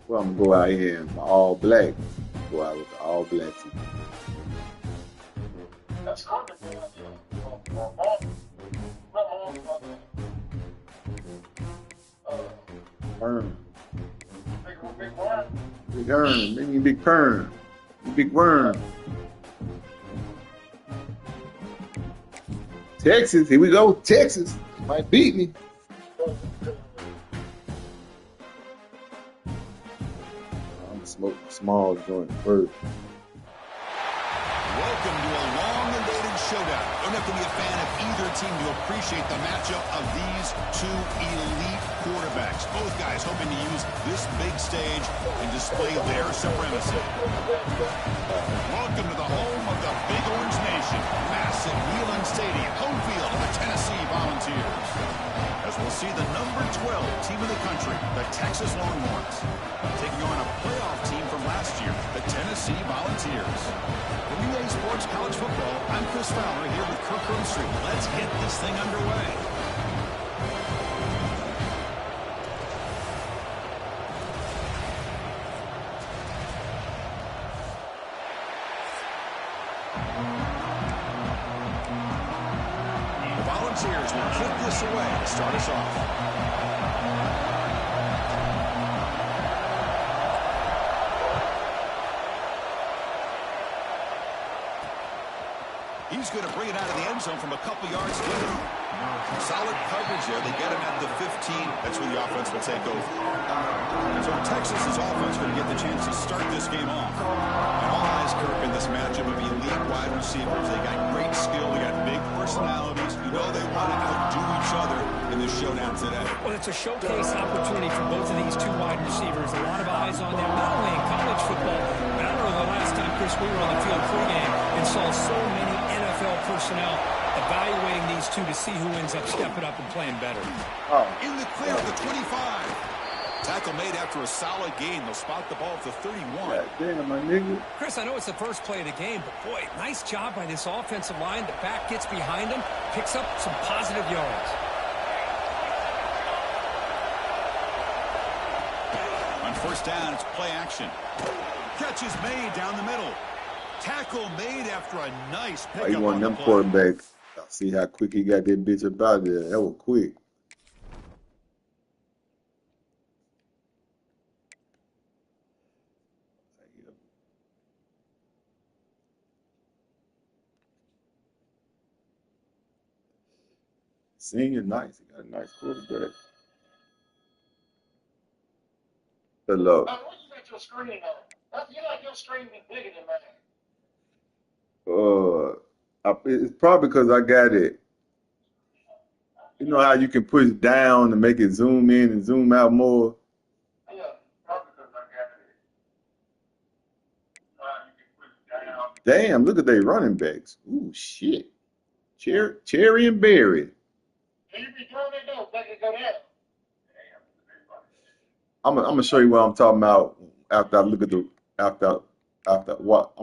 Well, I'm gonna go out here in my all black. Go out with the all black team. That's good. Perm. Big one. Big Earn. Maybe Big Perm. Big Worm. Texas. Here we go. Texas. Might beat me. I'm gonna smoke a small joint first. Welcome to a long-awaited showdown. You don't have to be a fan of either team to appreciate the matchup of these two elite quarterbacks. Both guys hoping to use this big stage and display their supremacy. Welcome to the home of the Big Orange Nation. Massive Neyland Stadium, home field of the Tennessee Volunteers. As we'll see the number 12 team in the country, the Texas Longhorns, taking on a playoff team from last year, the Tennessee Volunteers. For EA Sports College Football, I'm Chris Fowler here with Kirk Herbstreit. Let's get this thing underway. The Volunteers will kick this away to start us off. He's going to bring it out of the end zone from a couple yards later. Solid coverage there. They get him at the 15. That's where the offense will take over. So Texas's offense going to get the chance to start this game off. And all eyes, Kirk, in this matchup of elite wide receivers. They got great skill. They got big personalities. You know they want to outdo each other in this showdown today. Well, it's a showcase opportunity for both of these two wide receivers. A lot of eyes on them, not only in college football, but I remember the last time, Chris, we were on the field pregame and saw so many NFL personnel evaluating these two to see who ends up stepping up and playing better. Oh. In the clear of the 25. Tackle made after a solid gain. They'll spot the ball at the 31. God damn, my nigga. Chris, I know it's the first play of the game, but boy, nice job by this offensive line. The back gets behind him, picks up some positive yards. On first down, it's play action. Catch is made down the middle. Tackle made after a nice pickup. Oh, he one on of the them play. quarterbacks. See how quick he got that bitch up out there. That was quick. Senior nice. He got a nice quarterback. Hello. What you got your screen on? You like your screen be bigger than mine. It's probably because I got it. You know how you can push down to make it zoom in and zoom out more? Yeah, probably because I got it. You can put it down. Damn, look at they running backs. Ooh, shit. Cherry and Berry. Do you be doing it though? Make it go down. I'm gonna show you what I'm talking about after I look at the after what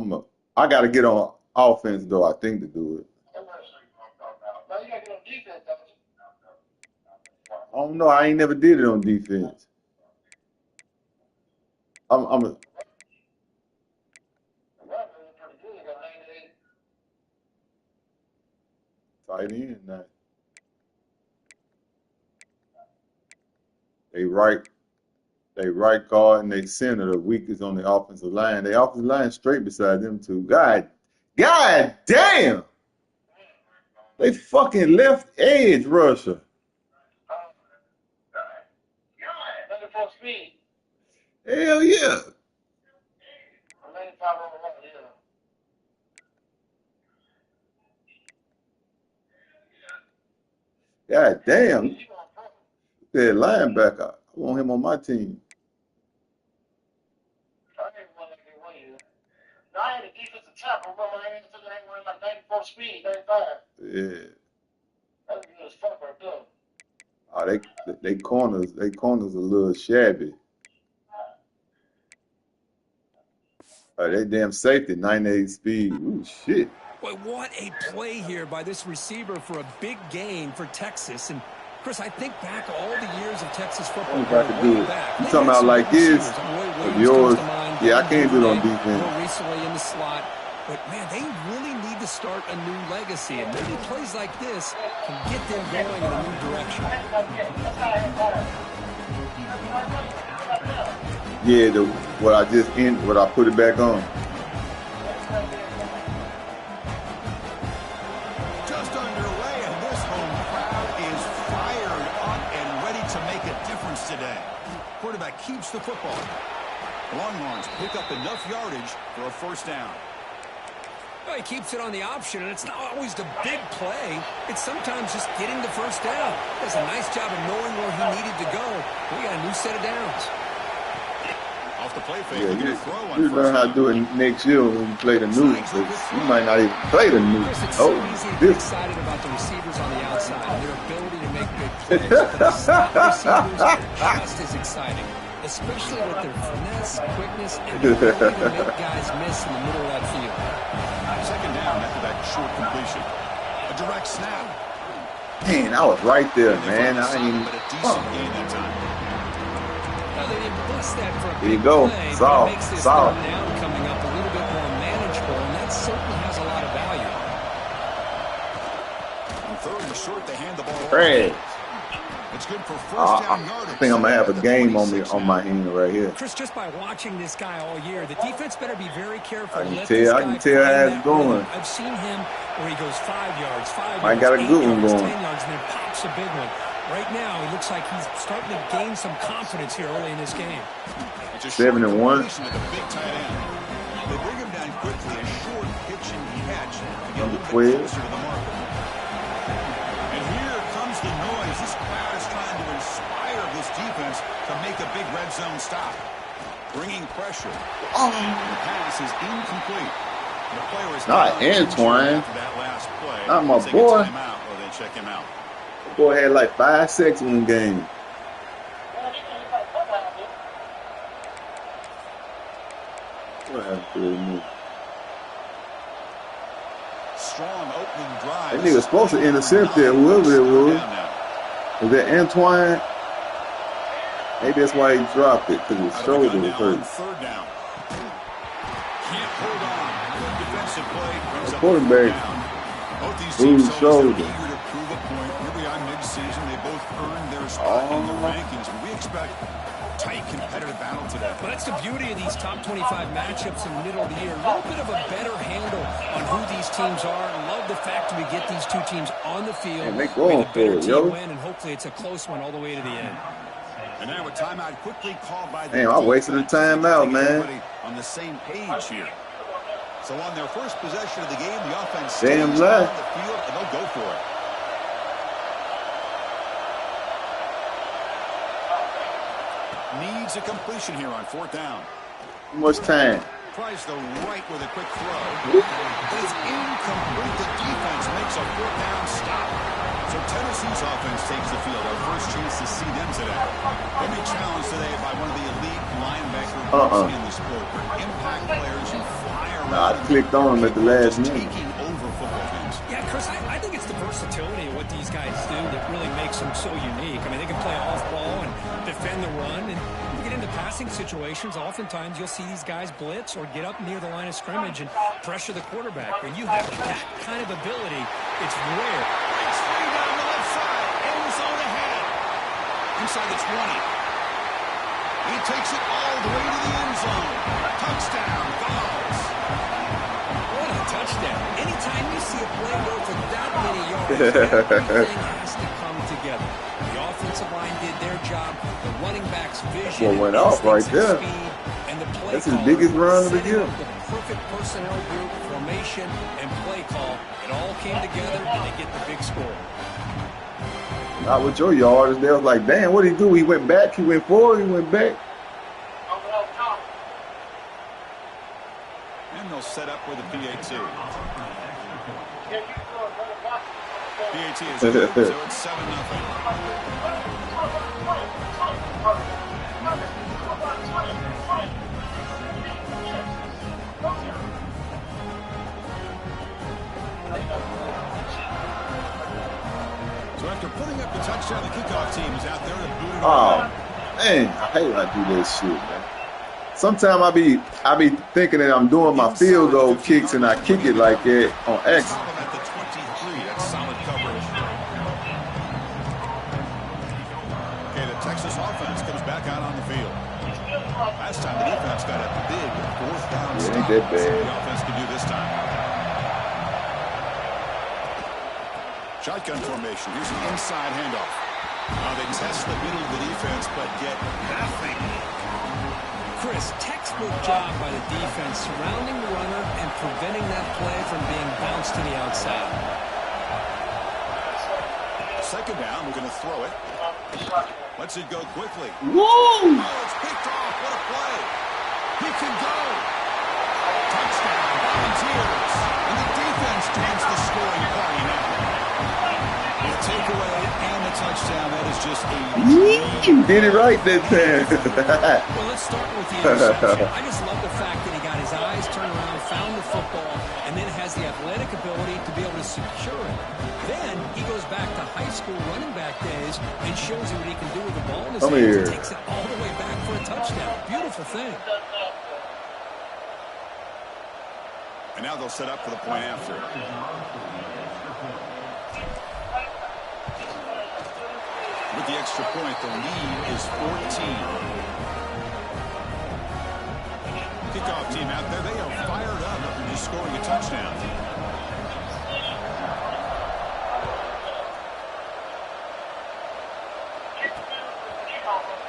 I gotta get on offense though, I think, to do it. I'm not sure what I'm talking about. Now you got to get on defense, don't you? I don't know, I ain't never did it on defense. I'm a The run is pretty good. You got 98. tight end now. They right guard and they center the weakest on the offensive line. The offensive line straight beside them two. God damn! They fucking left edge rusher. Looking for speed. Hell yeah. 95 on the line, yeah. God damn. He going front. That linebacker. I want him on my team. I didn't want to get one either. Now I had a defensive tackle. Remember, I ain't running like 94 speed, 95. Yeah. That's good as fuck right there. Oh, they corners a little shabby. They damn safety, 98 speed. Ooh, shit. Boy, what a play here by this receiver for a big gain for Texas. And, Chris, I think back all the years of Texas football. If I could do it. You talking about like this? Of yours? Yeah, I can't do it on defense. More recently in the slot. But, man, they really need to start a new legacy. And maybe plays like this can get them going in a new direction. Yeah, what I put it back on. Just underway, and this home crowd is fired up and ready to make a difference today. Quarterback keeps the football. Longhorns pick up enough yardage for a first down. Well, he keeps it on the option, and it's not always the big play. It's sometimes just getting the first down. Does a nice job of knowing where he needed to go. We got a new set of downs. Off the play fake, Yeah, you learn how to do it next year when you play the new. You might not even play the new. Chris, it's so easy to get excited about the receivers on the outside and their ability to make big plays. But the slot receivers are just as exciting, especially with their finesse, quickness, and the ability to make guys miss in the middle of that field. Second down after that short completion. A direct snap. Man, I was right there, man. I ain't. But a decent gain that time. Well, they didn't bless that for a There you big go. play, but Solid. it makes this Solid. third down coming up a little bit more manageable, and that certainly has a lot of value. On third and short, they hand the ball Fred. off. It's good for first down yardage. I think I'm gonna have a game on me on my hand right here. Chris, just by watching this guy all year, the defense better be very careful. I can Let tell- this I guy can tell how find it's that going. rhythm. I've seen him where he goes 5 yards, 5 I yards, got a 8 good one yards, going. 10 yards, and then pops a big one. Right now, it looks like he's starting to gain some confidence here early in this game. It's a 7-1. completion to the big tight end. They bring him down quickly, a short pitch and catch to get a little bit 12. closer to the marker. And here comes the noise. This crowd is trying to inspire this defense to make a big red zone stop. Bringing pressure. The pass is incomplete. The player is Not Antoine. after that last play. Not my They take a boy. timeout or they check him out. The boy had like 5 sacks in the game. What happened to him? Strong opening drive. That nigga supposed to intercept that, whoever it was. Was that Antoine? Maybe that's why he dropped it, because his shoulder was hurt. Third down. Can't hold on. Good defensive play. Brings The up quarterback third down. Both these bruised teams always shoulder. eager to prove a point. Here we are mid-season. They both earned their spot in the Oh. rankings. We expect tight competitive battle today. But that's the beauty of these top 25 matchups in the middle of the year. A little bit of a better handle on who these teams are. And love the fact that we get these two teams on the field. Man, they May going the better for it, team yo. win, and hopefully it's a close one all the way to the end. And now a timeout quickly called by the Damn, I wasted a timeout, man. Everybody on the same page here. So on their first possession of the game, the offense stays Damn on left. the field, and they'll go for it. Needs a completion here on fourth down. Too much time. Tries the right with a quick throw. It's incomplete. The defense makes a fourth down stop. So Tennessee's offense takes the field. Our first chance to see them today. They'll be challenged today by one of the elite linebacker groups in the sport. Impact players who fly around. Nah, I clicked on him at the last minute. Taking over football games. Yeah, Chris, I think it's the versatility of what these guys do that really makes them so unique. I mean, they can play off ball and defend the run. And when you get into passing situations, oftentimes you'll see these guys blitz or get up near the line of scrimmage and pressure the quarterback. When you have that kind of ability, it's rare. Breaks free down the left side. End zone ahead. Inside the 20. He takes it all the way to the end zone. Touchdown, Vols. What a touchdown. Anytime you see a play go for that many yards, everything has to come together. The offensive line did their job. The running back's vision, Well, went off right there. speed, and the play That's his caller biggest run of the setting year. up the perfect personnel group, formation, and play call. It all came together, and they get the big score. Not with your yards. They was like, damn, what did he do? He went back, he went forward, he went back. And they'll set up with a PAT. PAT is good, so it's 7-0. After putting up the touchdown, the kickoff team is out there to boot it Oh, away. man, I hate when I do this shit, man. Sometimes I be thinking that I'm doing my field goal kicks and I kick it like that on accident. Stop him at the 23. That's solid coverage. Okay, the Texas offense comes back out on the field. Last time the defense got a big fourth down stop. Ain't that Let's see what bad. the offense can do this time. Shotgun formation. Here's an inside handoff. They test the middle of the defense, but get nothing. Chris, textbook job by the defense surrounding the runner and preventing that play from being bounced to the outside. Second down, we're going to throw it. Lets it go quickly. Woo! Oh, it's picked off. What a play. He can go. Touchdown, Volunteers. And the defense joins the scoring party now. The takeaway and the touchdown, that is just a You did it right that time. Well, let's start with the interception. I just love the fact that he got his eyes turned around, found the football, and then has the athletic ability to be able to secure it. Then he goes back to high school running back days and shows you what he can do with the ball in his Come hands here. and takes it all the way back for a touchdown. Beautiful thing. And now they'll set up for the point after. With the extra point, the lead is 14. Kickoff team out there, they are fired up after just scoring a touchdown.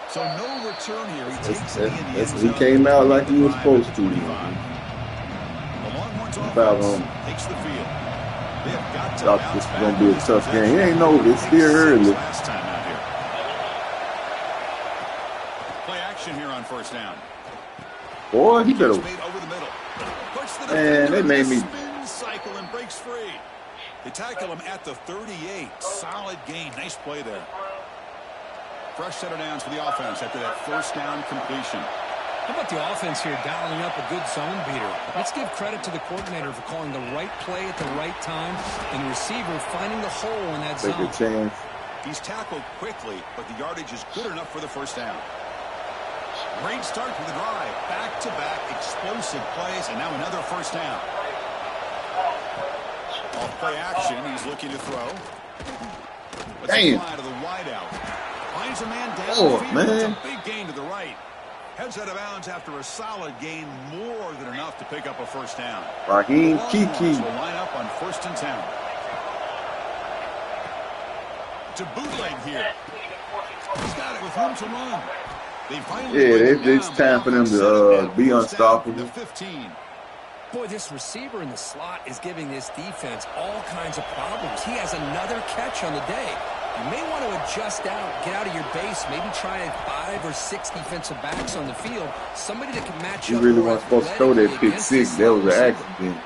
So no return here. He takes it in the end He zone. came out like he was supposed to. The Longhorns Foul offense on. takes the field. They have got to Thought bounce this was back gonna be a with tough possession. game. It ain't no, it's still early. Last time out here. Play action here on first down. Boy, he better. It's made over the middle. Puts the Man, they defender made in the me. spin cycle and breaks free. They tackle him at the 38. Solid gain. Nice play there. Fresh set of downs for the offense after that first down completion. How about the offense here dialing up a good zone beater? Let's give credit to the coordinator for calling the right play at the right time and the receiver finding the hole in that Take a zone. chance. He's tackled quickly, but the yardage is good enough for the first down. Great start to the drive. Back-to-back explosive plays, and now another first down. Off play action, he's looking to throw. Let's Damn. fly to the wideout. Finds a man down Oh, the field. man. It's a big gain to the right. Heads out of bounds after a solid gain, more than enough to pick up a first down. Raheem Longhorns Kiki. will line up on 1st and 10. To bootleg here. He's got it with room to run. They finally Yeah, break him it's down. time for them Set to up that be first down from unstoppable. the 15. Boy, this receiver in the slot is giving this defense all kinds of problems. He has another catch on the day. You may want to adjust out, get out of your base, maybe try 5 or 6 defensive backs on the field. Somebody that can match He up. really more wasn't supposed to throw that athletically pick against six. this That was an receiver. accident.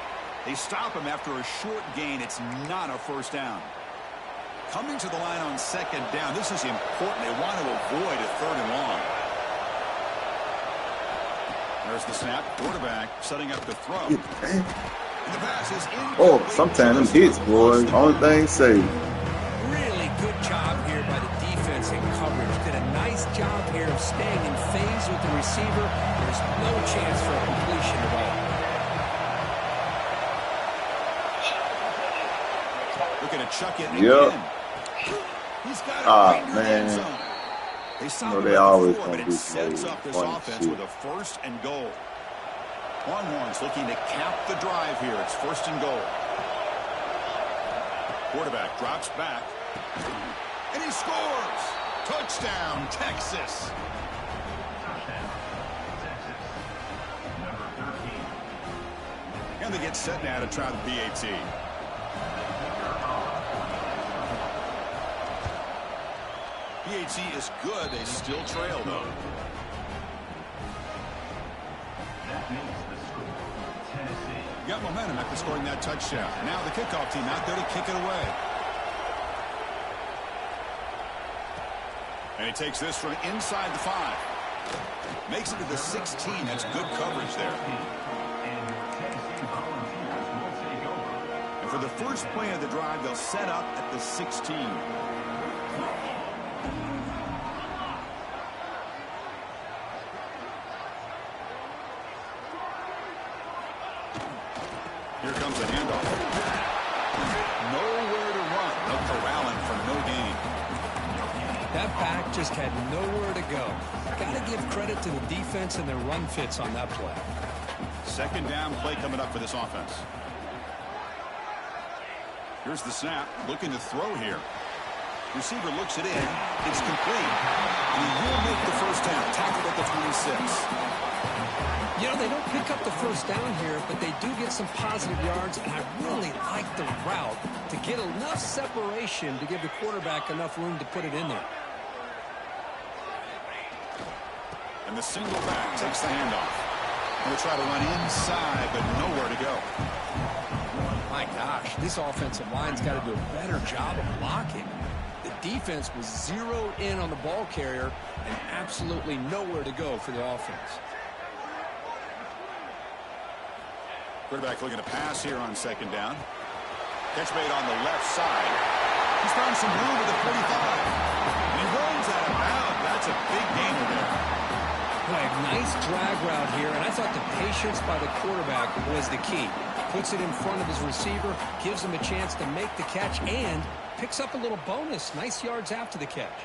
They stop him after a short gain. It's not a first down. Coming to the line on 2nd down. This is important. They want to avoid a 3rd and long. There's the snap. Quarterback setting up the throw. And the pass is incomplete. Oh, sometimes them hits, boy. Only thing saved. Really good job here by the defense in coverage. Did a nice job here of staying in phase with the receiver. There's no chance for a completion at all. Looking to chuck it Yep. again. He's got it Ah, right near the end man. zone. They stop know him they at the always 4, gonna but do it sets some up this funny offense shit. with a 1st and goal. Longhorns looking to cap the drive here. It's 1st and goal. Quarterback drops back. And he scores! Touchdown, Texas! And they get set now to try the PAT. PAT is good. They still trail, though. Got momentum after scoring that touchdown. Now the kickoff team out there to kick it away. And he takes this from inside the 5. Makes it to the 16. That's good coverage there. And for the first play of the drive, they'll set up at the 16. comes the handoff. Nowhere to run. No corralling for no gain. That back just had nowhere to go. Got to give credit to the defense and their run fits on that play. Second down play coming up for this offense. Here's the snap. Looking to throw here. Receiver looks it in. It's complete. And he will make the first down. Tackled at the 26. You know, they don't pick up the first down here, but they do get some positive yards, and I really like the route to get enough separation to give the quarterback enough room to put it in there. And the single back takes the handoff. Going to try to run inside, but nowhere to go. My gosh, this offensive line's got to do a better job of blocking. The defense was zeroed in on the ball carrier and absolutely nowhere to go for the offense. Quarterback looking to pass here on second down. Catch made on the left side. He's found some room at the 45. And he runs out of bounds. That's a big gainer there. Boy, nice drag route here, and I thought the patience by the quarterback was the key. Puts it in front of his receiver, gives him a chance to make the catch, and picks up a little bonus. Nice yards after the catch.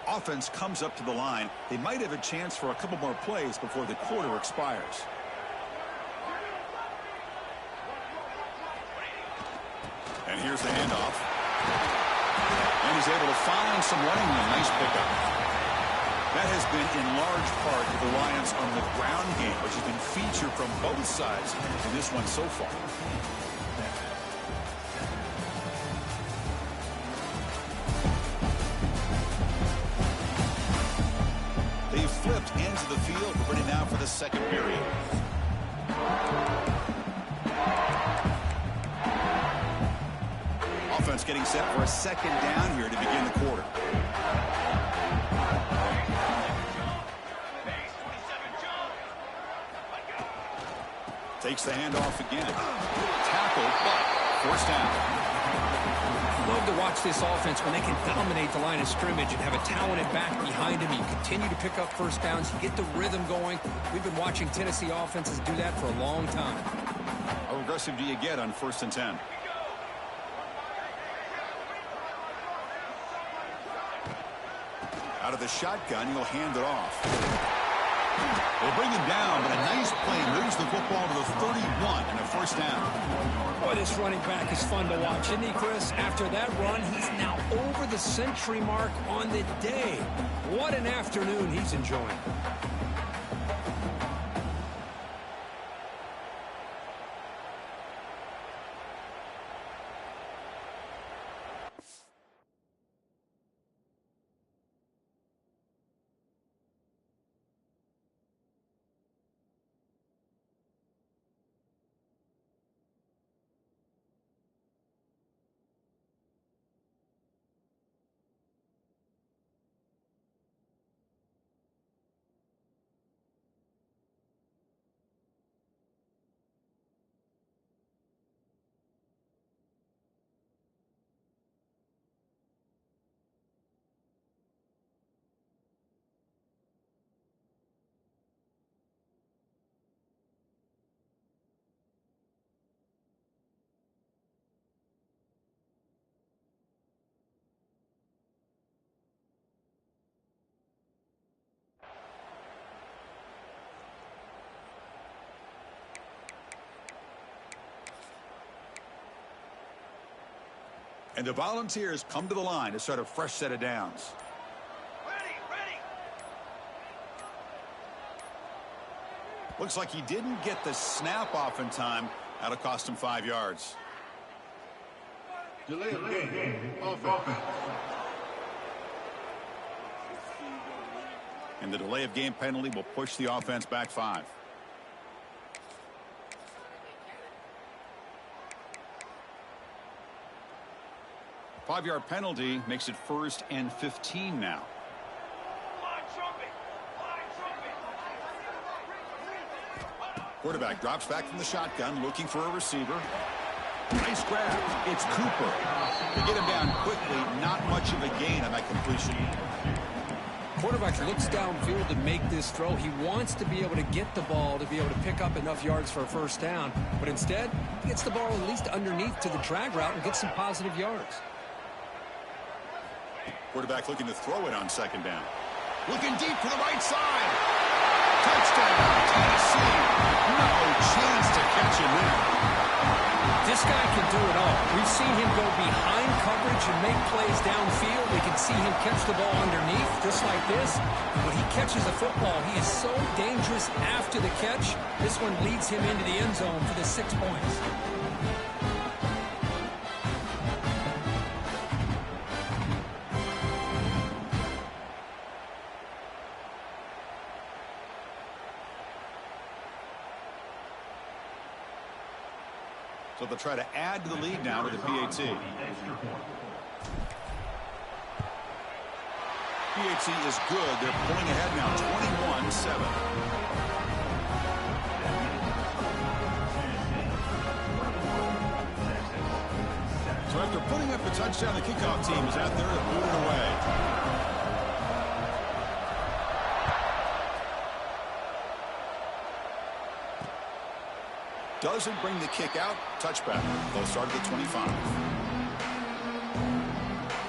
Offense comes up to the line. They might have a chance for a couple more plays before the quarter expires. And here's the handoff. And he's able to find some running room. Nice pickup. That has been in large part the reliance on the ground game, which has been featured from both sides in this one so far. Flipped into the field. We're ready now for the second period. Offense getting set for a second down here to begin the quarter. Takes the handoff again. Tackled, but forced down. Love to watch this offense when they can dominate the line of scrimmage and have a talented back behind him. You continue to pick up first downs. You get the rhythm going. We've been watching Tennessee offenses do that for a long time. How aggressive do you get on 1st and 10? Out of the shotgun, he'll hand it off. They'll bring him down, but a nice play moves the football to the 31 and a first down. Boy, this running back is fun to watch, isn't he, Chris? After that run, he's now over the century mark on the day. What an afternoon he's enjoying. And the Volunteers come to the line to start a fresh set of downs. Ready. Looks like he didn't get the snap off in time. That'll cost him 5 yards. Delay of game. Offense. And the delay of game penalty will push the offense back 5. Five-yard penalty makes it 1st and 15 now. Quarterback drops back from the shotgun, looking for a receiver. Nice grab. It's Cooper. They get him down quickly. Not much of a gain on that completion. Quarterback looks downfield to make this throw. He wants to be able to get the ball to be able to pick up enough yards for a first down. But instead, he gets the ball at least underneath to the drag route and gets some positive yards. Quarterback looking to throw it on second down. Looking deep for the right side. Touchdown, Tennessee. No chance to catch him there. This guy can do it all. We've seen him go behind coverage and make plays downfield. We can see him catch the ball underneath, just like this. When he catches the football, he is so dangerous after the catch. This one leads him into the end zone for the 6 points. So they'll try to add to the lead now to the PAT. PAT is good. They're pulling ahead now, 21-7. So after putting up a touchdown, the kickoff team is out there to boot it away. Doesn't bring the kick out. Touchback. They'll start at the 25.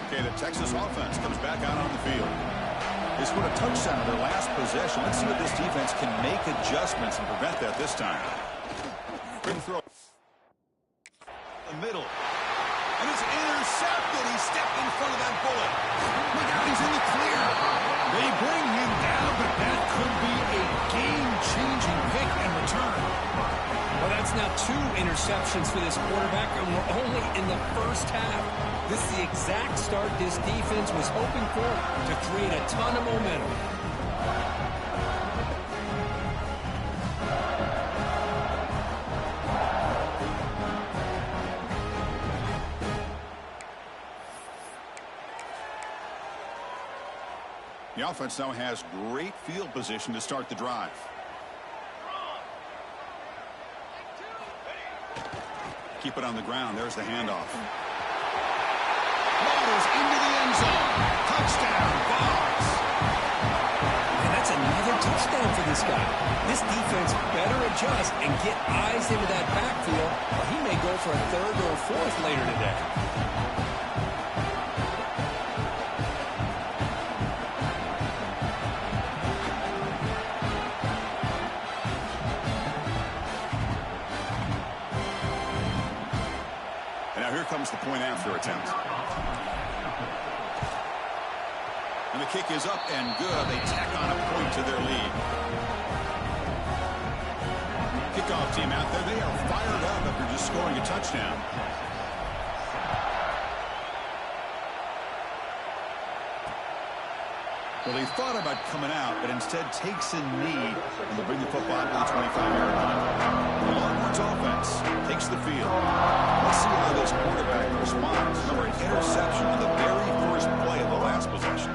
Okay, the Texas offense comes back out on the field. They scored a touchdown on their last possession. Let's see if this defense can make adjustments and prevent that this time. Big throw. The middle. And it's intercepted. He stepped in front of that bullet. Look out, he's in the clear. They bring him down, but that could be a game-changing pick and return. Well, that's now 2 interceptions for this quarterback, and we're only in the first half. This is the exact start this defense was hoping for to create a ton of momentum. The offense now has great field position to start the drive. Keep it on the ground. There's the handoff. Rolls into the end zone. Touchdown, Boggs. And that's another touchdown for this guy. This defense better adjust and get eyes into that backfield, or he may go for a 3rd or a 4th later today. Here comes the point after attempt. And the kick is up and good. They tack on a point to their lead. Kickoff team out there. They are fired up after just scoring a touchdown. Well, he thought about coming out, but instead takes a knee, and they'll bring the football to the 25-yard line. The Longhorns offense takes the field. Let's see how this quarterback responds. Remember, an interception on the very first play of the last possession.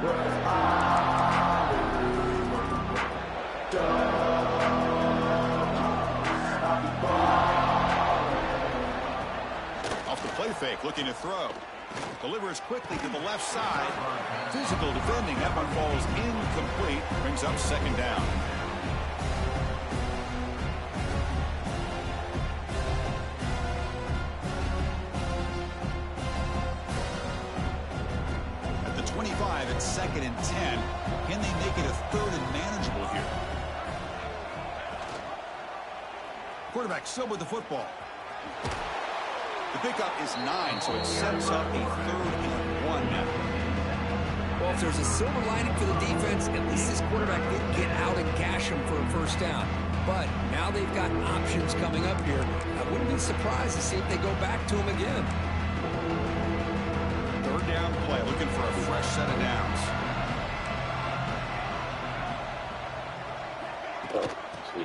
Off the play fake, looking to throw. Delivers quickly to the left side. Physical defending. That one falls incomplete. Brings up second down. At the 25, it's 2nd and 10. Can they make it a 3rd and manageable here? Quarterback still with the football. The pickup is 9, so it sets up a 3rd and 1 now. Well, if there's a silver lining for the defense, at least this quarterback didn't get out and gash him for a first down. But now they've got options coming up here. I wouldn't be surprised to see if they go back to him again. 3rd down play, looking for a fresh set of downs.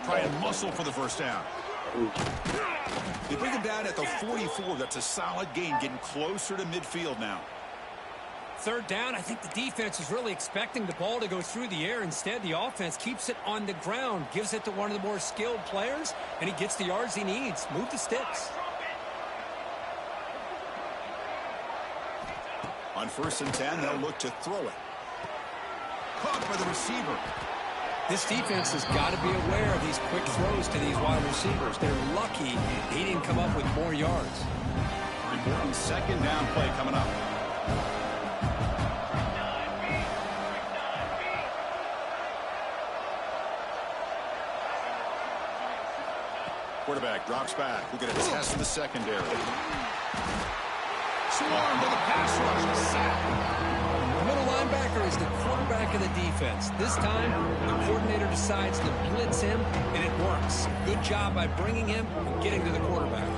Trying to muscle for the first down. They bring him down at the 44. That's a solid gain, getting closer to midfield now. 3rd down, I think the defense is really expecting the ball to go through the air. Instead, the offense keeps it on the ground, gives it to one of the more skilled players, and he gets the yards he needs. Move the sticks. On 1st and 10, they'll look to throw it. Caught by the receiver. This defense has got to be aware of these quick throws to these wide receivers. They're lucky he didn't come up with more yards. Important 2nd down play coming up. Quarterback drops back. We're going to test the secondary. Swarmed to the pass rush. A sack. The middle linebacker is the quarterback of the defense. This time, the coordinator decides to blitz him, and it works. Good job by bringing him and getting to the quarterback.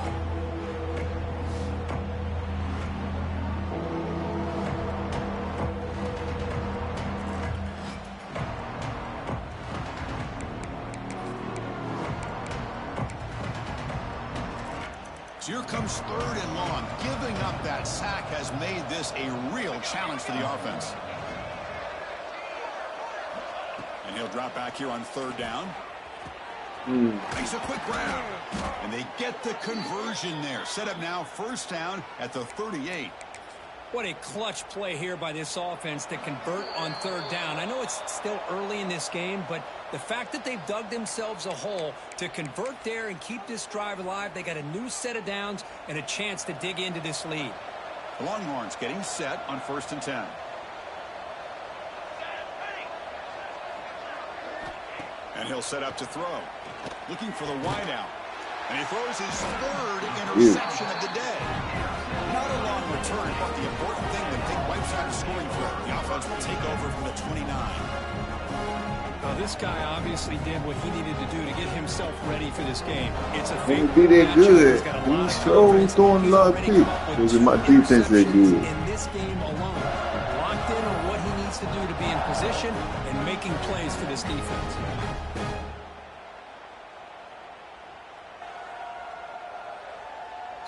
So here comes 3rd and long. Giving up that sack has made this a real challenge for the offense. And he'll drop back here on 3rd down. Makes a quick grab. And they get the conversion there. Set up now 1st down at the 38. What a clutch play here by this offense to convert on 3rd down. I know it's still early in this game, but the fact that they've dug themselves a hole to convert there and keep this drive alive, they got a new set of downs and a chance to dig into this lead. The Longhorns getting set on 1st and 10. And he'll set up to throw. Looking for the wideout. And he throws his 3rd interception of the day. Not a long return, but the important thing that they wipes out a scoring threat. The offense will take over from the 29. Now, this guy obviously did what he needed to do to get himself ready for this game. It's a When they be that good, he's so throwing a lot of picks. Because my defense that good. In this game alone, locked in on what he needs to do to be in position and making plays for this defense.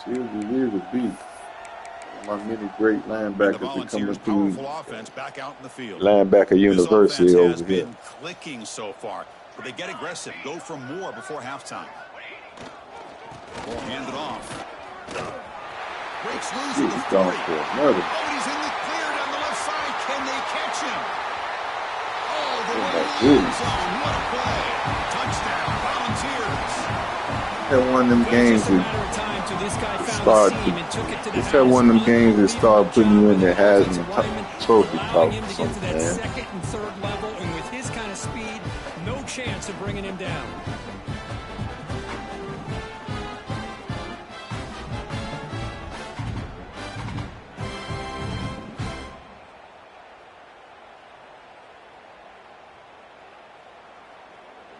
It is a beast. My many great linebackers that coming through offense back out in the field. linebacker university over has here. been clicking so far, but they get aggressive, go for more before halftime. Ball handed off. Breaks loose in the 40. Gone for another. Oh, he's in the clear down the left side. Can they catch him? Oh, the my end goodness. zone. What a play. Touchdown, Volunteers. Had one of them games Just a that matter of time till this guy found start the seam and took it to the it's had one of them games that start putting you in the Heisman Trophy talk allowing him or to get to something, that man. 2nd and 3rd level, and with his kind of speed, no chance of bringing him down.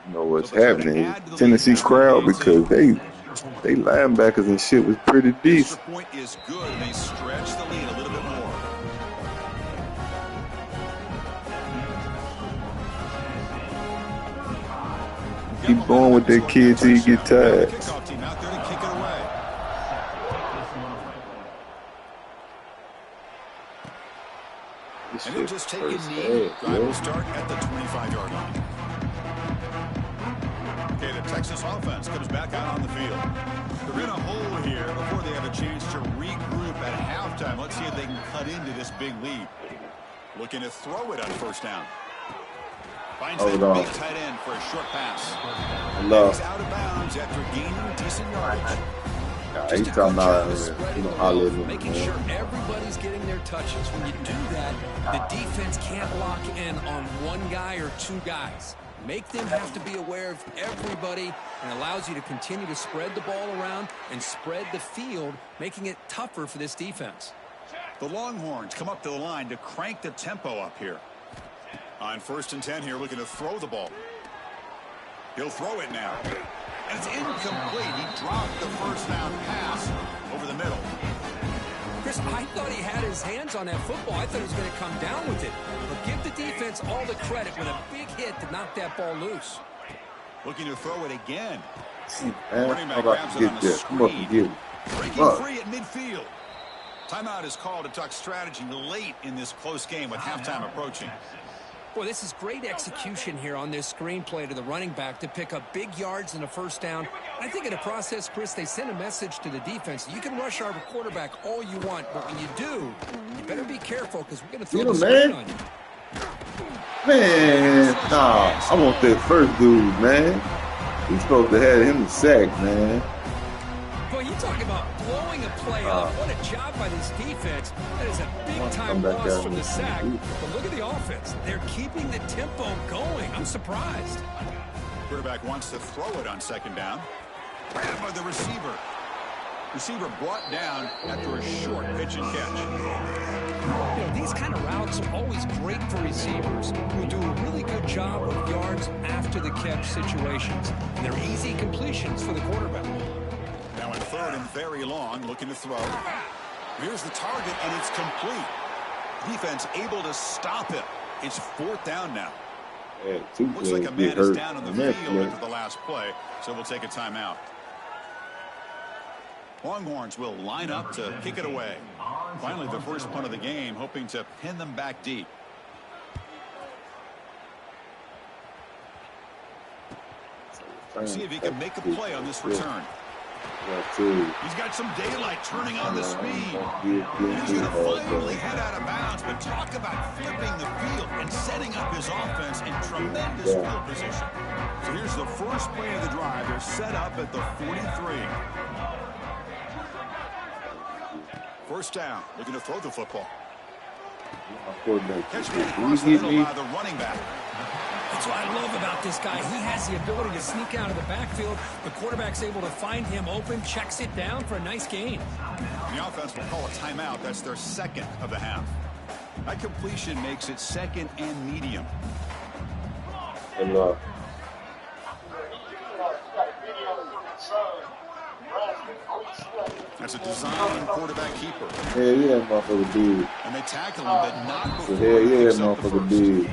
You know what's happening. Tennessee crowd, because they linebackers and shit was pretty Extra decent. point is good, and they stretch the lead a little bit more. Keep going with that kid till you get tired. Kickoff team out there to kick it away. This And he'll shit just take a first knee. half, Drive yo. will start at the 25-yard line. Okay, the Texas offense comes back out on the field. They're in a hole here before they have a chance to regroup at halftime. Let's see if they can cut into this big lead. Looking to throw it on 1st down. Finds that Hold on. big tight end for a short pass. Love. He's out of bounds after gaining decent yardage. Nah, he's talking about holler at him, making man. sure everybody's getting their touches. When you do that, the defense can't lock in on one guy or two guys. Make them have to be aware of everybody, and allows you to continue to spread the ball around and spread the field, making it tougher for this defense. The Longhorns come up to the line to crank the tempo up here. On 1st and 10 here, looking to throw the ball. He'll throw it now. And it's incomplete. He dropped the 1st down pass over the middle. Chris, I thought he had his hands on that football. I thought he was going to come down with it. But give the defense all the credit with a big hit to knock that ball loose. Looking to throw it again. Man, Running back how about grabs to it on get the there? Come up and screen. get it. Breaking Fuck. free at midfield. Timeout is called to talk strategy late in this close game with halftime approaching. Boy, this is great execution here on this screenplay to the running back to pick up big yards and a first down. I think in the process, Chris, they send a message to the defense. You can rush our quarterback all you want, but when you do, you better be careful because we're going to throw the screen on you. Man, nah, I want that first dude, man. He's supposed to have him the sack, man. Boy, you talk about blowing a play up. What a job by this defense. That is a big-time loss from the sack. But look at the offense. They're keeping the tempo going. I'm surprised. Quarterback wants to throw it on second down. Grabbed by the receiver. Receiver brought down after a short pitch and catch. You know, these kind of routes are always great for receivers who do a really good job of yards after the catch situations. And they're easy completions for the quarterback. Now in third and very long, looking to throw. Here's the target, and it's complete. Defense able to stop it. It's fourth down now. Yeah, Looks like a man is down on the field after the last play, so we'll take a timeout. Longhorns will line up to kick it away. Finally, the first punt of the game, hoping to pin them back deep. See if he can make a play on this return. He's got some daylight turning on the speed. He's going to finally head out of bounds, but talk about flipping the field and setting up his offense in tremendous field position. So here's the first play of the drive. They're set up at the 43. First down, looking to throw the football. Catch me across the middle by the running back. That's what I love about this guy. He has the ability to sneak out of the backfield. The quarterback's able to find him open, checks it down for a nice gain. The offense will call a timeout. That's their second of the half. That completion makes it second and medium. That's a design quarterback keeper. Yeah, motherfucker dude. And they tackle him, but not before Yeah, motherfucker dude.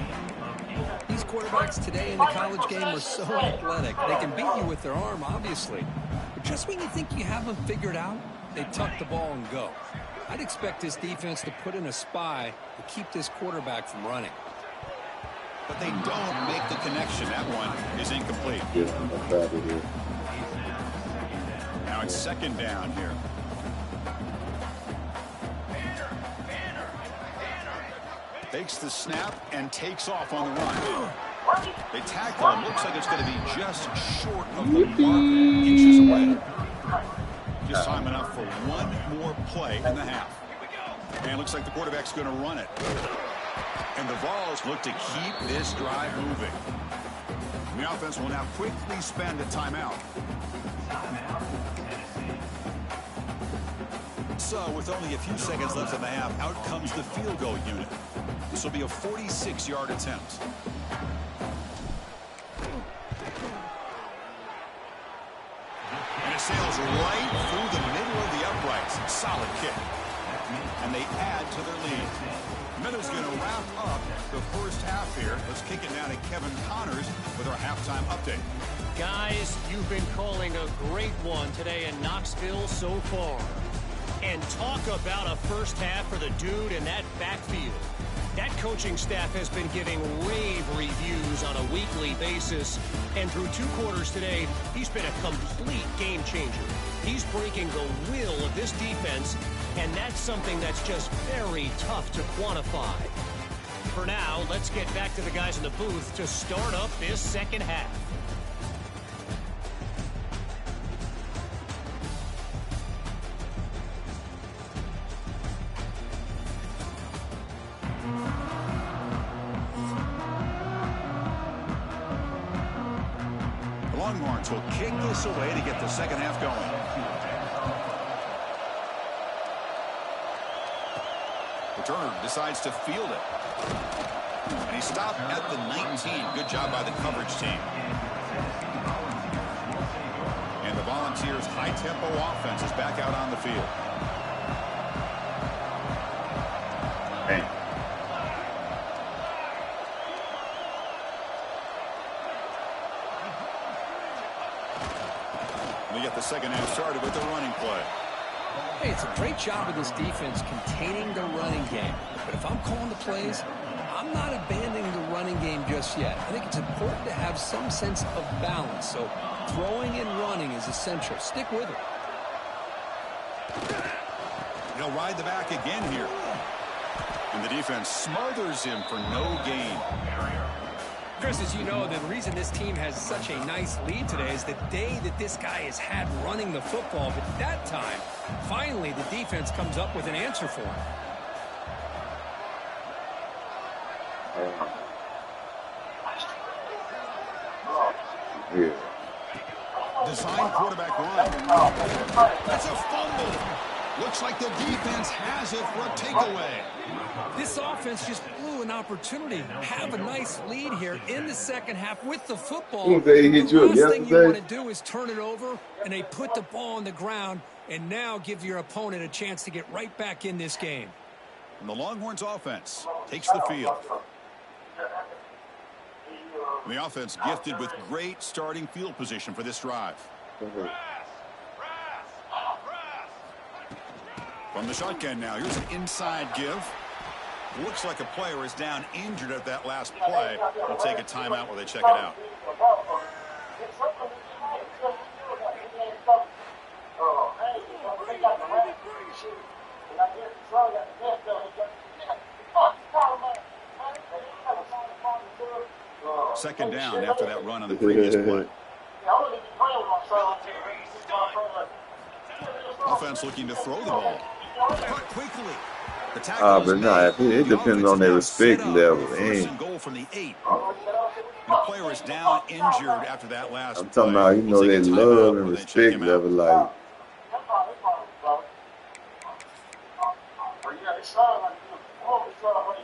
These quarterbacks today in the college game are so athletic. They can beat you with their arm, obviously. But just when you think you have them figured out, they tuck the ball and go. I'd expect this defense to put in a spy to keep this quarterback from running. But they don't make the connection. That one is incomplete. Now it's second down here. Takes the snap and takes off on the run. They tackle him. Looks like it's going to be just short of the mark, inches away. Just time enough for one more play in the half. And looks like the quarterback's going to run it. And the Vols look to keep this drive moving. The offense will now quickly spend a timeout. So with only a few seconds left in the half, out comes the field goal unit. This will be a 46-yard attempt. And it sails right through the middle of the uprights. Solid kick. And they add to their lead. Minutes going to wrap up the first half here. Let's kick it now to Kevin Connors with our halftime update. Guys, you've been calling a great one today in Knoxville so far. And talk about a first half for the dude in that backfield. That coaching staff has been giving rave reviews on a weekly basis. And through two quarters today, he's been a complete game changer. He's breaking the will of this defense, and that's something that's just very tough to quantify. For now, let's get back to the guys in the booth to start up this second half. Longhorns will kick this away to get the second half going. Returner decides to field it. And he stopped at the 19. Good job by the coverage team. And the Volunteers' high-tempo offense is back out on the field. Hey. We get the second half started with the running play. Hey, it's a great job of this defense containing the running game. But if I'm calling the plays, I'm not abandoning the running running game just yet. I think it's important to have some sense of balance. So throwing and running is essential. Stick with it. He'll ride the back again here. And the defense smothers him for no gain. Chris, as you know, the reason this team has such a nice lead today is the day that this guy has had running the football. But that time, finally, the defense comes up with an answer for him. Yeah. Design quarterback run. That's a fumble. Looks like the defense has it for a takeaway. This offense just blew an opportunity. Have a nice lead here in the second half with the football. Who they hit you up The last thing you yesterday? want to do is turn it over, and they put the ball on the ground and now give your opponent a chance to get right back in this game. And the Longhorns offense takes the field. And the offense gifted with great starting field position for this drive. From the shotgun now, here's an inside give. Looks like a player is down injured at that last play. We'll take a timeout while they check it out. Second down after that run on the previous play. Offense looking to throw the ball. Cut quickly. The tackle is But nah, made. it depends on their respect Set up level. First Ain't. and goal from the 8. And the player is down injured after that last I'm talking play. about, you know, We'll their take a timeout love and while they check respect him out. level. Like,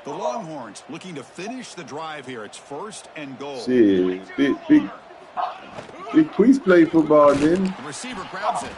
The Longhorns looking to finish the drive here. It's first and goal. shit, big Priest played football, didn't he? The receiver grabs it.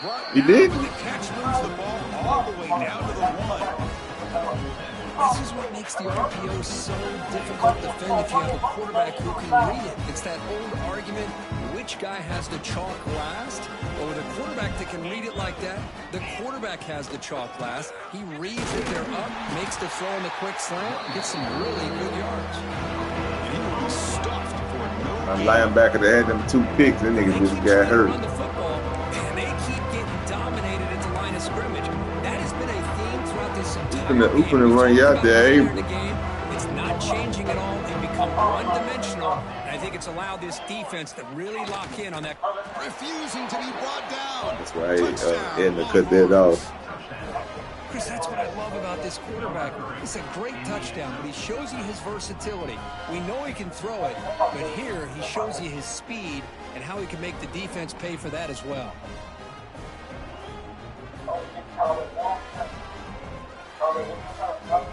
Brought He down, did? but the catch moves the ball all the way down to the 1. This is what makes the RPO so difficult to defend if you have a quarterback who can read it. It's that old argument, which guy has the chalk last? Well, with a quarterback that can read it like that, the quarterback has the chalk last. He reads it, they're up, makes the throw in the quick slant, gets some really good yards. And he will be stuffed for no My gain. linebacker that had them 2 picks, that nigga just got hurt. Run the football, and they keep getting dominated at the line of scrimmage. That has been a theme throughout this entire game. Who finna run you out there, In Abe? the game, it's not changing at all. They've become one-dimensional, and I think it's allowed this defense to really lock in on that. Refusing to be brought down. That's why Touchdown, Edna cut that off. Chris, that's what I love about this quarterback. It's a great touchdown, but he shows you his versatility. We know he can throw it, but here he shows you his speed and how he can make the defense pay for that as well.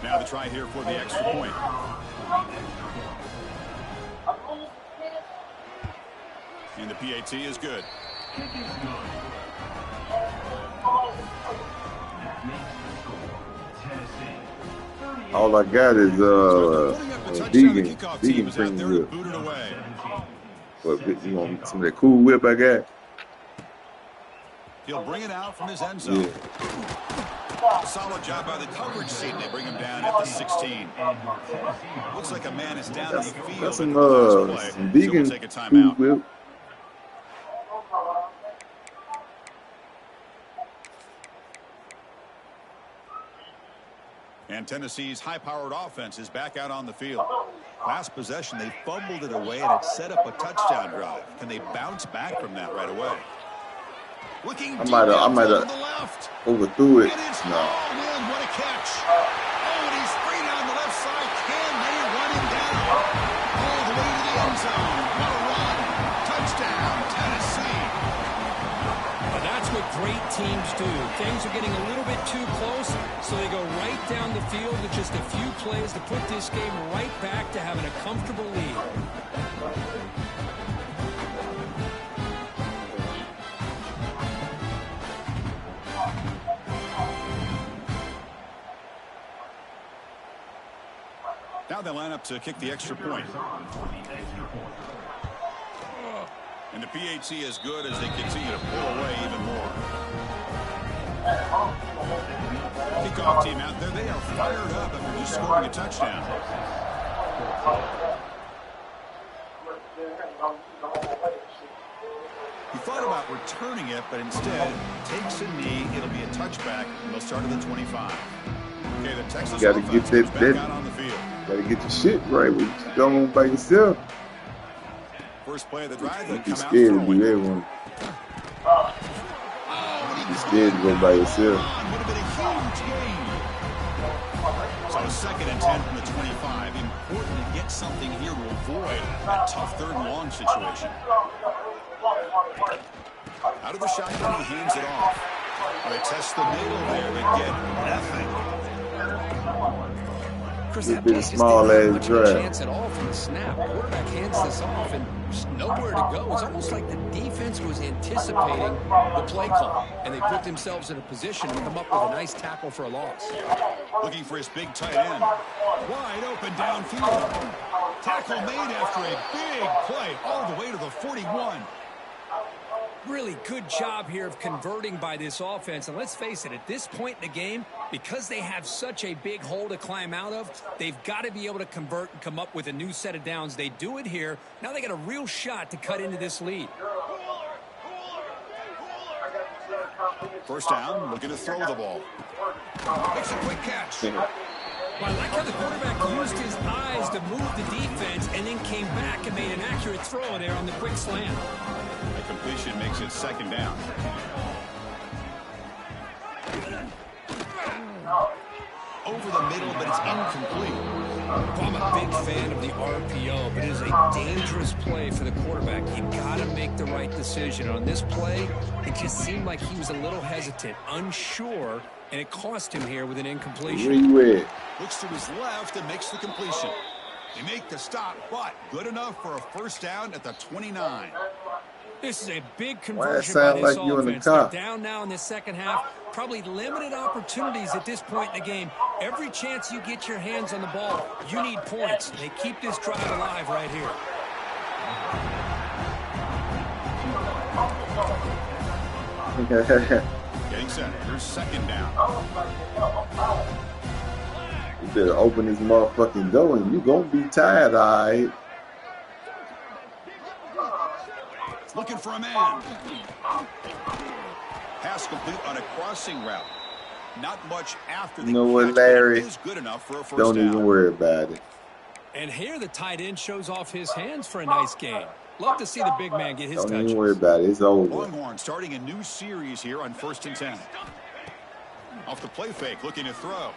Now the try here for the extra point. And the PAT is good. All I got is Putting up a touchdown, the vegan kickoff team is out cream there whip. to boot it away. What, you want some of that Cool Whip I got? He'll bring it out from his end zone. Yeah. Solid job by the coverage team. They bring him down at the 16. Looks like a man is down in the field. Got at the last play, some so vegan we'll take a Cool timeout. Whip. And Tennessee's high-powered offense is back out on the field. Last possession, they fumbled it away and it set up a touchdown drive. Can they bounce back from that right away? Looking deep might downfield have to the left. Overthrew it. And it's No. all in. What a catch. Oh, and he's free down the left side. Can they run him down? All the way to the end zone. What a run. Touchdown, Tennessee. But that's what great teams do. Things are getting a little bit too close, so they go right down the field with just a few plays to put this game right back to having a comfortable lead. Now they line up to kick the extra point. And the PAT is good as they continue to pull away even more. Kickoff team out there. They are fired up after just scoring a touchdown. thought about returning it, but instead takes a knee. It'll be a touchback, and they'll start at the 25. Okay, the Texas offense is back out on the field. Gotta get your shit right when you going by yourself. First play of the drive, they come out Scared to do throwing. that one. You're scared to go by yourself. Would have been a huge gain. So 2nd and 10 from the 25. Important to get something here to avoid that tough 3rd and long situation. Out of the shotgun, he hands it off. They test the middle there. They get nothing. Chris, It's that been play just small didn't have ass much of a drive. chance at all from the snap. Quarterback hands this off and there's nowhere to go. It's almost like the defense was anticipating the play call, and they put themselves in a position to come up with a nice tackle for a loss. Looking for his big tight end. Wide open downfield. Tackle made after a big play all the way to the 41. Really good job here of converting by this offense. And let's face it, at this point in the game, because they have such a big hole to climb out of, they've got to be able to convert and come up with a new set of downs. They do it here. Now they got a real shot to cut into this lead. First down, looking to throw the ball. Makes a quick catch. Well, I like how the quarterback used his eyes to move the defense and then came back and made an accurate throw there on the quick slant. The completion makes it 2nd down. Over the middle, but it's incomplete. Well, I'm a big fan of the RPO, but it is a dangerous play for the quarterback. You got to make the right decision. On this play, it just seemed like he was a little hesitant, unsure, and it cost him here with an incompletion. Where you at? Looks to his left and makes the completion. They make the stop, but good enough for a first down at the 29. This is a big Why it conversion by sound this like you in the offense. car? They're down now in the second half. Probably limited opportunities at this point in the game. Every chance you get your hands on the ball, you need points. They keep this drive alive right here. Getting set. Here's 2nd down. You better open this motherfucking door and you gonna be tired, all right? Looking for a man. Pass complete on a crossing route. Not much after the You know what, catch, but it Larry? is good enough for a first Don't down. even worry about it. And here the tight end shows off his hands for a nice gain. Love to see the big man get his Don't touches. even worry about it. It's over. Longhorn starting a new series here on 1st and 10. Off the play fake, looking to throw.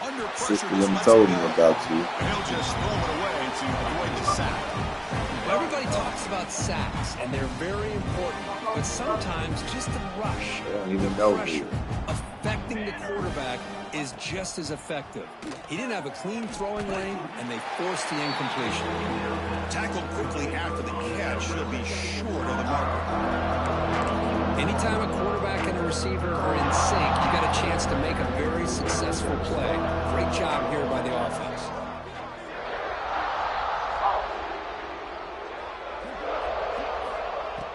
Under pressure. Sister them told me about you. And he'll just throw it away to avoid the sack. Everybody talks about sacks, and they're very important. But sometimes just the rush, They don't even know pressure, me. affecting the quarterback is just as effective. He didn't have a clean throwing lane, and they forced the incompletion. Tackled quickly after the catch. He'll be short of the mark. Anytime a quarterback and a receiver are in sync, you got a chance to make a very successful play. Great job here by the offense.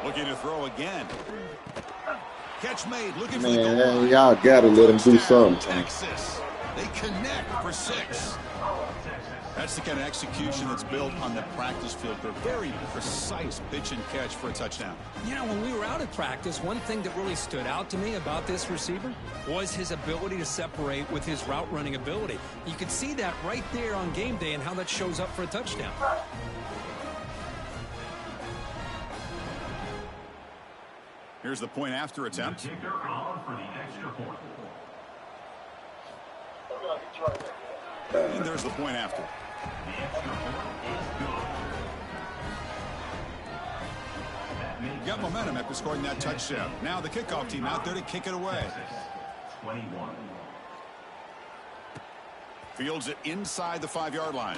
Looking to throw again. Catch made. Looking for the goal Man, line. y'all gotta let him do something. Texas. They connect for 6. That's the kind of execution that's built on the practice field. They're very precise pitch and catch for a touchdown. You know, when we were out at practice, one thing that really stood out to me about this receiver was his ability to separate with his route running ability. You could see that right there on game day and how that shows up for a touchdown. Here's the point after attempt. And there's the point after. Got momentum after scoring that touchdown. Now the kickoff team out there to kick it away. Fields it inside the 5-yard line.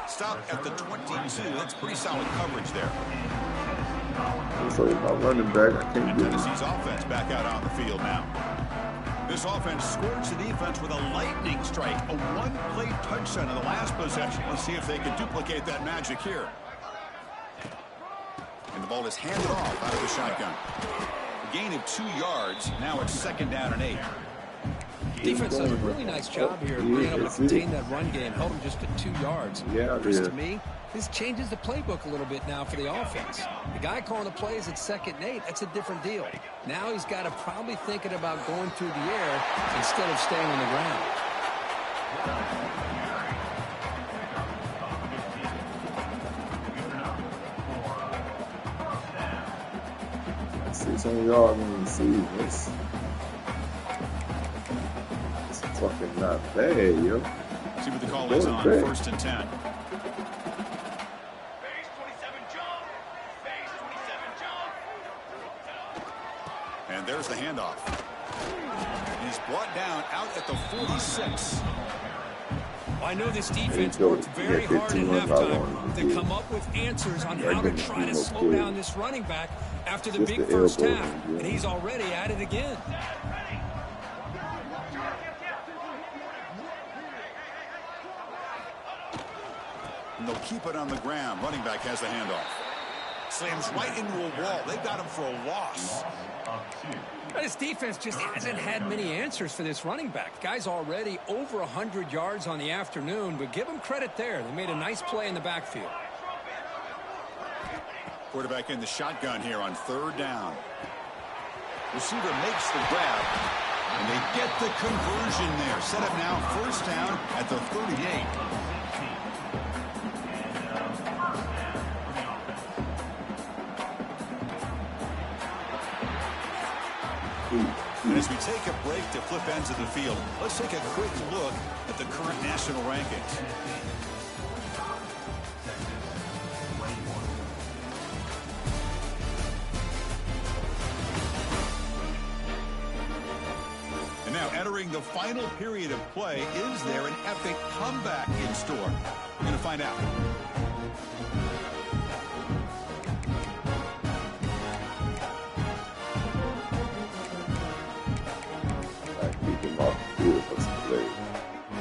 Stop at the 22. That's pretty solid coverage there. So my running back, I can't And get him. Tennessee's offense back out on the field now. This offense scorched the defense with a lightning strike. A one-play touchdown in the last possession. Let's see if they can duplicate that magic here. And the ball is handed off out of the shotgun. A gain of 2 yards. Now it's 2nd down and 8. Defense does a really nice job here of being able to contain that run game. Held them just to 2 yards. Yeah, Chris, to me, this changes the playbook a little bit now for the offense. The guy calling the plays at 2nd and 8, that's a different deal. Now he's got to probably thinking about going through the air instead of staying on the ground. That's 600 yards in the receive. It's fucking not bad, yo. See what the call is on 1st and 10. And there's the handoff. He's brought down out at the 46. I know this defense worked very hard at halftime to come up with answers on how to try to slow down this running back after the big first half, and he's already at it again. And they'll keep it on the ground. Running back has the handoff. Slams right into a wall. They got him for a loss. This defense just hasn't had many answers for this running back. Guy's already over 100 yards on the afternoon, but give him credit there. They made a nice play in the backfield. Quarterback in the shotgun here on 3rd down. Receiver makes the grab, and they get the conversion there. Set up now 1st down at the 38. And as we take a break to flip ends of the field, let's take a quick look at the current national rankings. And now entering the final period of play, is there an epic comeback in store? We're going to find out.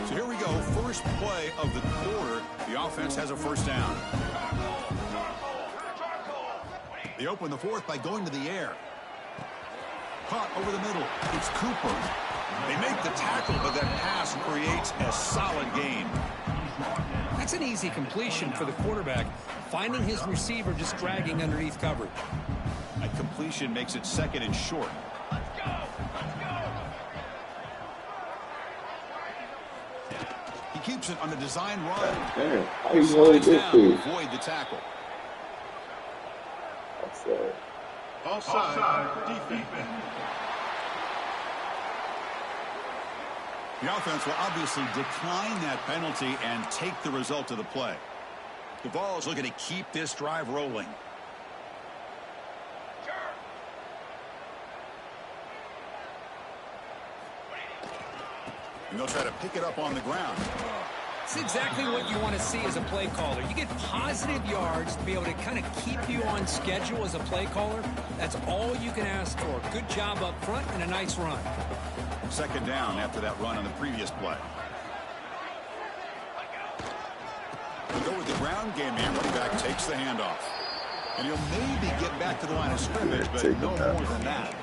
So here we go, first play of the quarter. The offense has a 1st down. They open the 4th by going to the air. Caught over the middle. It's Cooper. They make the tackle, but that pass creates a solid gain. That's an easy completion for the quarterback, finding his receiver just dragging underneath coverage. A completion makes it 2nd and short. He keeps it on the design run. Damn, how He you slides this down to dude? avoid the tackle. Offside. Defense. The offense will obviously decline that penalty and take the result of the play. The ball is looking to keep this drive rolling. And they'll try to pick it up on the ground. It's exactly what you want to see as a play caller. You get positive yards to be able to kind of keep you on schedule as a play caller. That's all you can ask for. Good job up front and a nice run. 2nd down after that run on the previous play. We go with the ground game here. Running back takes the handoff. And he'll maybe get back to the line of scrimmage, but no more than that.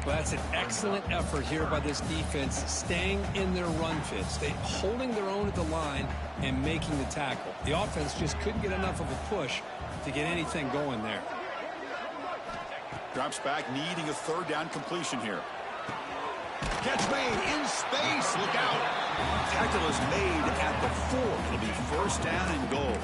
Well, that's an excellent effort here by this defense, staying in their run fits. They holding their own at the line and making the tackle. The offense just couldn't get enough of a push to get anything going there. Drops back, needing a 3rd down completion here. Catch made in space. Look out. Tackle is made at the 4. It'll be 1st down and goal.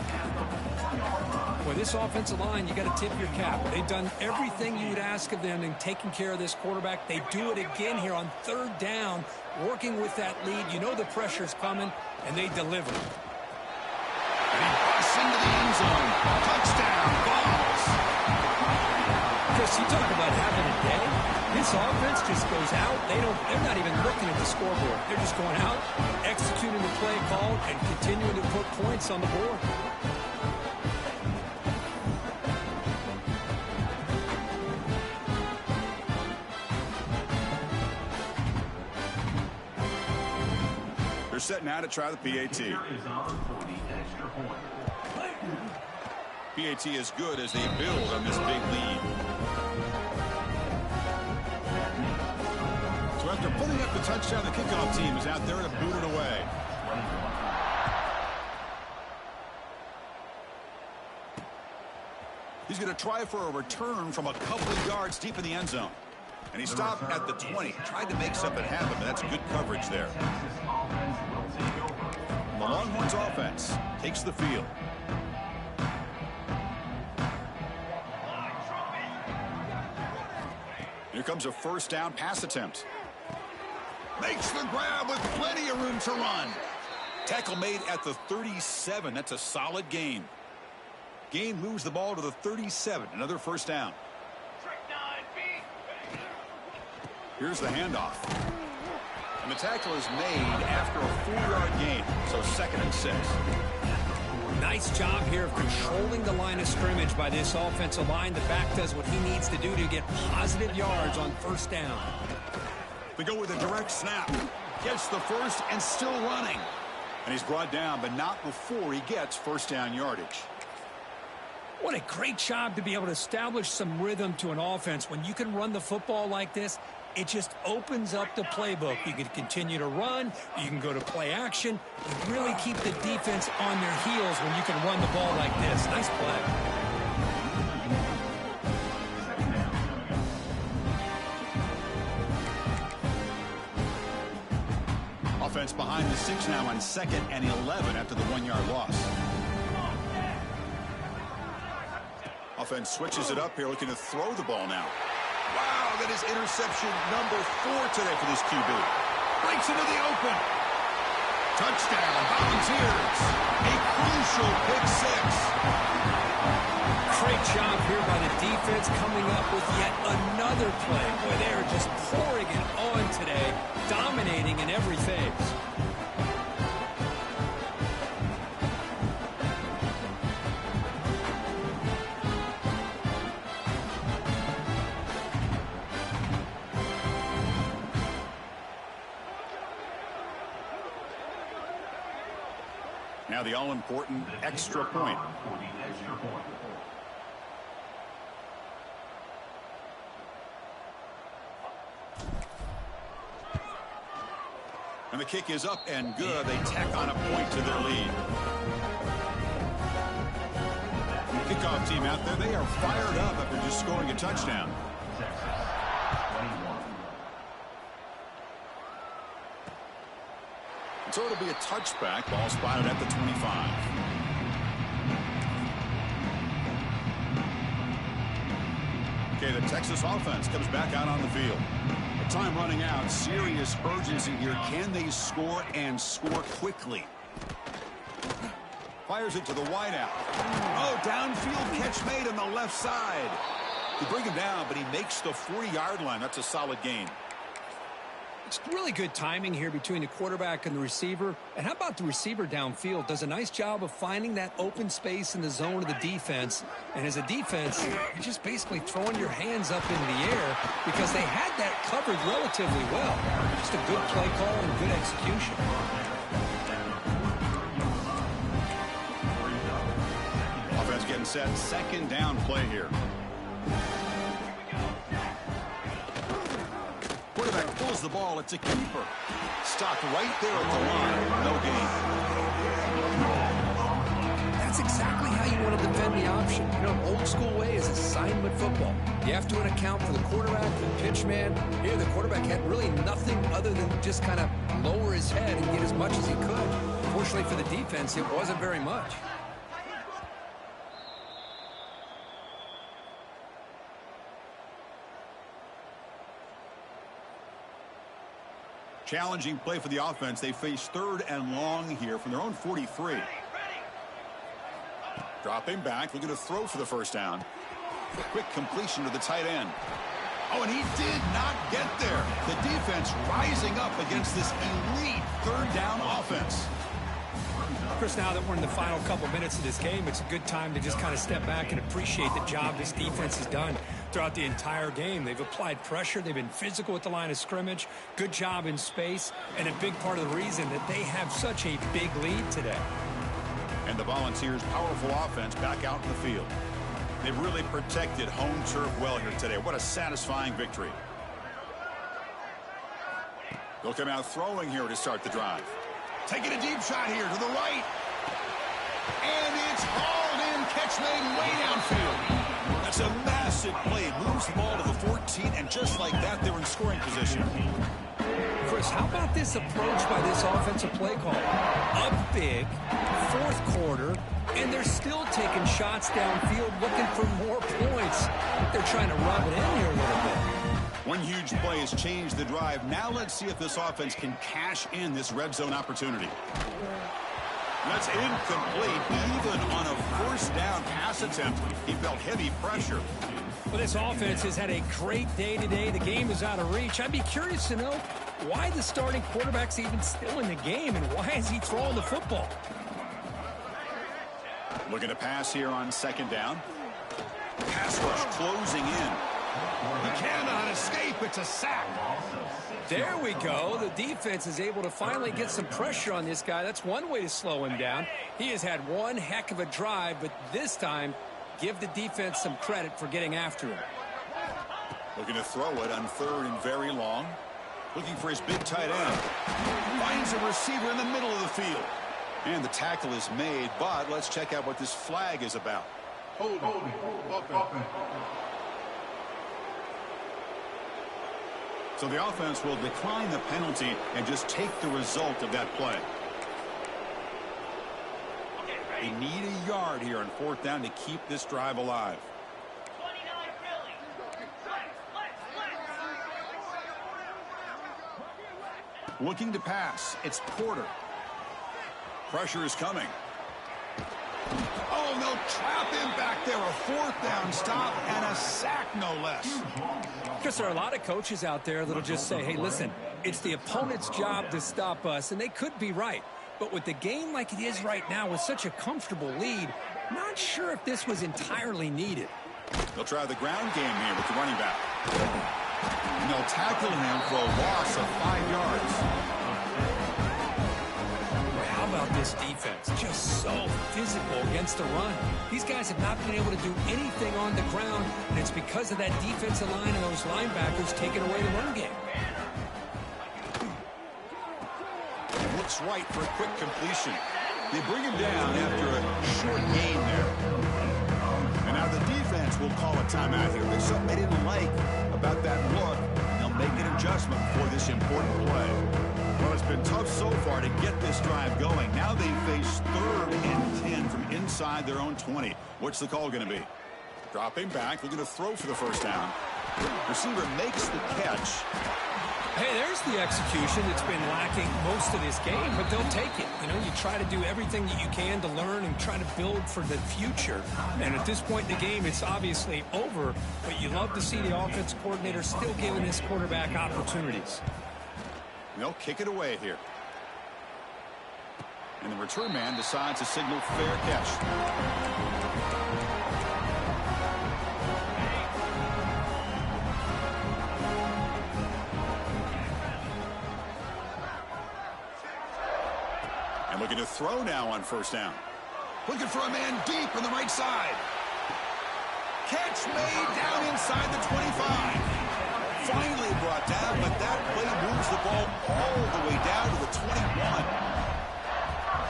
Boy, this offensive line, you got to tip your cap. They've done everything you would ask of them in taking care of this quarterback. They do it again here on 3rd down, working with that lead. You know the pressure's coming, and they deliver. And he busts into the end zone. Touchdown, Vols. Chris, you talk about having a day. This offense just goes out. They're not even looking at the scoreboard. They're just going out, executing the play call, and continuing to put points on the board. They're set now to try the PAT. PAT is good as they build on this big lead. So after After putting up the touchdown, the kickoff team is out there to boot it away. He's going to try for a return from a couple of yards deep in the end zone. And he stopped at the 20. Tried to make something happen, but that's good coverage there. The Longhorns offense takes the field. Here comes a first down pass attempt. Makes the grab with plenty of room to run. Tackle made at the 37. That's a solid gain. Gain moves the ball to the 37. Another first down. Here's the handoff. And the tackle is made after a 4-yard gain. So 2nd and 6. Nice job here of controlling the line of scrimmage by this offensive line. The back does what he needs to do to get positive yards on first down. They go with a direct snap. Gets the first and still running. And he's brought down, but not before he gets first down yardage. What a great job to be able to establish some rhythm to an offense. When you can run the football like this, it just opens up the playbook. You can continue to run. You can go to play action. You really keep the defense on their heels when you can run the ball like this. Nice play. Offense behind the 6 now on 2nd and 11 after the 1-yard loss. Offense switches it up here, looking to throw the ball now. Wow, that is interception number 4 today for this QB. Breaks into the open. Touchdown, Volunteers. A crucial pick 6. Great job here by the defense coming up with yet another play. Boy, they are just pouring it on today, dominating in every phase. Now the all-important extra point. And the kick is up and good. They tack on a point to their lead. Kickoff team out there, they are fired up after just scoring a touchdown. So it'll be a touchback. Ball spotted at the 25. Okay, the Texas offense comes back out on the field. The time running out. Serious urgency here. Can they score and score quickly? Fires it to the wideout. Oh, downfield catch made on the left side. They bring him down, but he makes the 40-yard line. That's a solid gain. It's really good timing here between the quarterback and the receiver. And how about the receiver downfield? Does a nice job of finding that open space in the zone of the defense. And as a defense, you're just basically throwing your hands up in the air because they had that covered relatively well. Just a good play call and good execution. Offense getting set. 2nd down play here. Quarterback pulls the ball. It's a keeper. Stopped right there at the line. No gain. That's exactly how you want to defend the option. You know, old school way is assignment football. You have to account for the quarterback, the pitch man. Here, the quarterback had really nothing other than just kind of lower his head and get as much as he could. Fortunately for the defense, it wasn't very much. Challenging play for the offense. They face 3rd and long here from their own 43. Dropping back, looking to throw for the first down. Quick completion to the tight end. Oh, and he did not get there. The defense rising up against this elite 3rd down offense. Chris, now that we're in the final couple minutes of this game, it's a good time to just kind of step back and appreciate the job this defense has done throughout the entire game. They've applied pressure. They've been physical at the line of scrimmage. Good job in space. And a big part of the reason that they have such a big lead today. And the Volunteers' powerful offense back out in the field. They've really protected home turf well here today. What a satisfying victory. They'll come out throwing here to start the drive. Taking a deep shot here to the right. And it's hauled in. Catch made way downfield. That's a massive play. It moves the ball to the 14, and just like that, they're in scoring position. Chris, how about this approach by this offensive play call? Up big, fourth quarter, and they're still taking shots downfield looking for more points. They're trying to rub it in here a little bit. One huge play has changed the drive. Now let's see if this offense can cash in this red zone opportunity. That's incomplete. Even on a first down pass attempt, he felt heavy pressure. Well, this offense has had a great day today. The game is out of reach. I'd be curious to know why the starting quarterback's even still in the game and why is he throwing the football? Looking to pass here on second down. Pass rush closing in. He cannot escape. It's a sack. There we go. The defense is able to finally get some pressure on this guy. That's one way to slow him down. He has had one heck of a drive, but this time, give the defense some credit for getting after him. Looking to throw it on third and very long. Looking for his big tight end. Finds a receiver in the middle of the field. And the tackle is made, but let's check out what this flag is about. Hold it. So the offense will decline the penalty and just take the result of that play. They need a yard here on fourth down to keep this drive alive. Looking to pass. It's Porter. Pressure is coming. Oh, they'll trap him back there. A fourth down stop and a sack, no less. Because there are a lot of coaches out there that'll just say, hey, listen, it's the opponent's job to stop us, and they could be right. But with the game like it is right now with such a comfortable lead, not sure if this was entirely needed. They'll try the ground game here with the running back. And they'll tackle him for a loss of 5 yards. How about this defense? Just so physical against the run. These guys have not been able to do anything on the ground, and it's because of that defensive line and those linebackers taking away the run game. Looks right for a quick completion. They bring him down after a short gain there. And now the defense will call a timeout here. There's something they didn't like about that look. They'll make an adjustment for this important play. Well, it's been tough so far to get this drive going. Now they face 3rd and 10 from inside their own 20. What's the call going to be? Dropping back, looking to throw for the first down. Receiver makes the catch. Hey, there's the execution that's been lacking most of this game, but they'll take it. You know, you try to do everything that you can to learn and try to build for the future. And at this point in the game, it's obviously over, but you love to see the offensive coordinator still giving this quarterback opportunities. They'll kick it away here. And the return man decides to signal fair catch. And looking to throw now on first down. Looking for a man deep on the right side. Catch made down inside the 25. Finally brought down, but that play moves the ball all the way down to the 21.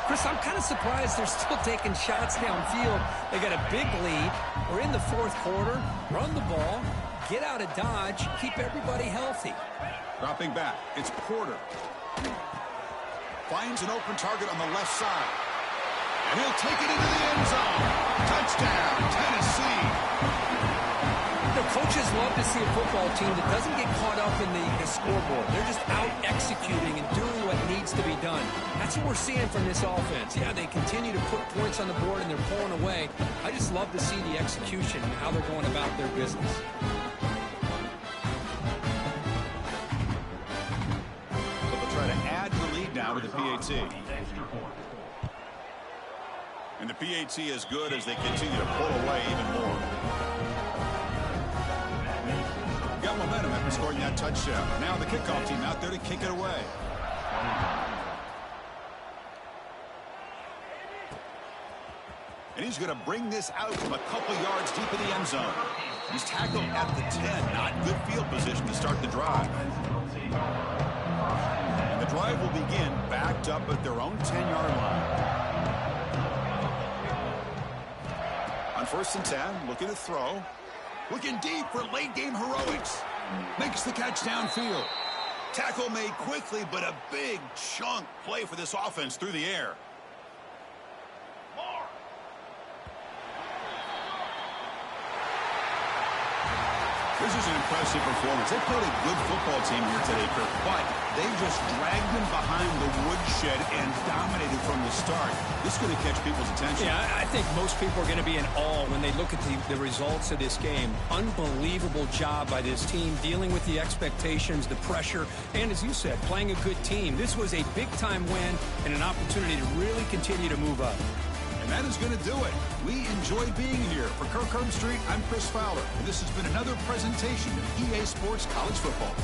Chris, I'm kind of surprised they're still taking shots downfield. They got a big lead. We're in the fourth quarter. Run the ball. Get out of Dodge. Keep everybody healthy. Dropping back. It's Porter. Finds an open target on the left side. And he'll take it into the end zone. Touchdown, Tennessee. The coaches love to see a football team that doesn't get caught up in the scoreboard. They're just out executing and doing what needs to be done. That's what we're seeing from this offense. Yeah, they continue to put points on the board and they're pulling away. I just love to see the execution and how they're going about their business. Try to add the lead now with the PAT. And the PAT is good as they continue to pull away even more. Got momentum after scoring that touchdown. Now the kickoff team out there to kick it away. And he's going to bring this out from a couple yards deep in the end zone. He's tackled at the 10. Not good field position to start the drive. The drive will begin backed up at their own 10-yard line. On 1st and 10, looking to throw. Looking deep for late-game heroics. Makes the catch downfield. Tackle made quickly, but a big chunk play for this offense through the air. This is an impressive performance. They played a good football team here today, Kirk, but they just dragged them behind the woodshed and dominated from the start. This is going to catch people's attention. Yeah, I think most people are going to be in awe when they look at the results of this game. Unbelievable job by this team dealing with the expectations, the pressure, and as you said, playing a good team. This was a big-time win and an opportunity to really continue to move up. And that is going to do it. We enjoyed being here. For Kirk Herbstreit, I'm Chris Fowler, and this has been another presentation of EA Sports College Football.